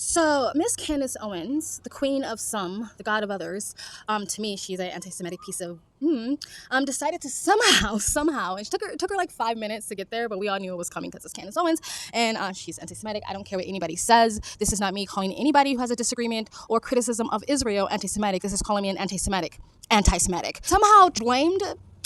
So, Miss Candace Owens, the queen of some, the god of others, to me, she's an anti-Semitic piece of decided to somehow, and it took her like 5 minutes to get there, but we all knew it was coming because it's Candace Owens, and she's anti-Semitic. I don't care what anybody says. This is not me calling anybody who has a disagreement or criticism of Israel anti-Semitic. This is calling me an anti-Semitic. Somehow blamed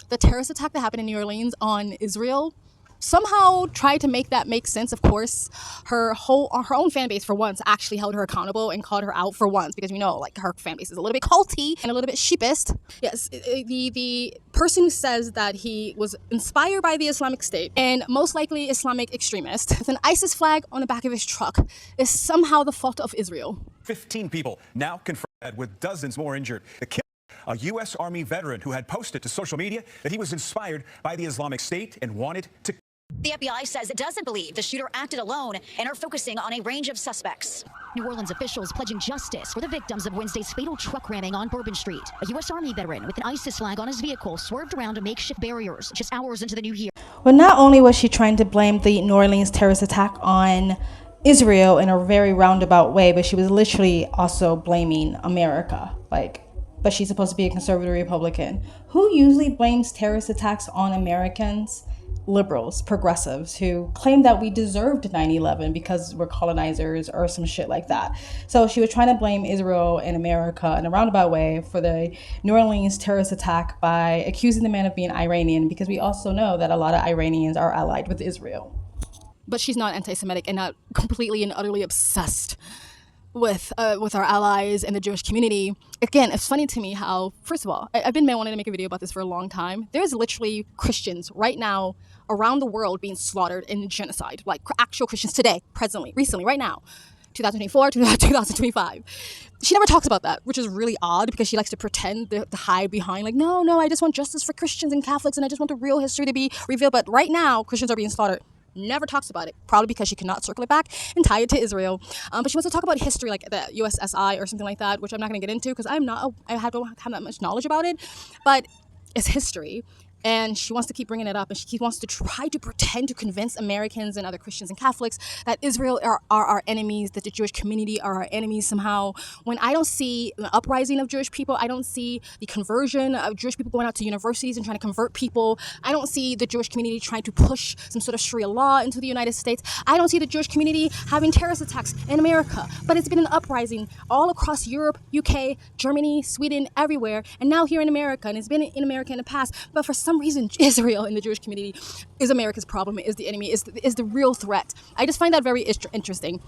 the terrorist attack that happened in New Orleans on Israel. Somehow tried to make that make sense. Of course, her own fan base for once actually held her accountable and called her out for once, because like her fan base is a little bit culty and a little bit sheepist. Yes, the person who says that he was inspired by the Islamic State and most likely Islamic extremist with an ISIS flag on the back of his truck is somehow the fault of Israel. 15 people now confirmed, with dozens more injured. A U.S. Army veteran who had posted to social media that he was inspired by the Islamic State and wanted to. The FBI says it doesn't believe the shooter acted alone and are focusing on a range of suspects. New Orleans officials pledging justice for the victims of Wednesday's fatal truck ramming on Bourbon Street. A U.S. Army veteran with an ISIS flag on his vehicle swerved around makeshift barriers just hours into the new year. Well, not only was she trying to blame the New Orleans terrorist attack on Israel in a very roundabout way, but she was literally also blaming America. But she's supposed to be a conservative Republican. Who usually blames terrorist attacks on Americans? Liberals, progressives, who claim that we deserved 9/11 because we're colonizers or some shit like that. So she was trying to blame Israel and America in a roundabout way for the New Orleans terrorist attack by accusing the man of being Iranian, because we also know that a lot of Iranians are allied with Israel. But she's not anti-Semitic and not completely and utterly obsessed with our allies and the Jewish community. Again, it's funny to me how, first of all, I've been wanting to make a video about this for a long time. There's literally Christians right now around the world being slaughtered in genocide, like actual Christians today, presently, recently, right now, 2024, 2025. She never talks about that, which is really odd, because she likes to pretend to hide behind, like, no, I just want justice for Christians and Catholics, and I just want the real history to be revealed. But right now, Christians are being slaughtered. Never talks about it, probably because she cannot circle it back and tie it to Israel. But she wants to talk about history, like the USSI or something like that, which I'm not going to get into because I don't have that much knowledge about it. But it's history. And she wants to keep bringing it up, and she wants to try to pretend to convince Americans and other Christians and Catholics that Israel are our enemies, that the Jewish community are our enemies somehow. When I don't see the uprising of Jewish people, I don't see the conversion of Jewish people going out to universities and trying to convert people. I don't see the Jewish community trying to push some sort of Sharia law into the United States. I don't see the Jewish community having terrorist attacks in America. But it's been an uprising all across Europe, UK, Germany, Sweden, everywhere, and now here in America. And it's been in America in the past. But for some reason, Israel and the Jewish community is America's problem, is the enemy, is the real threat. I just find that very interesting.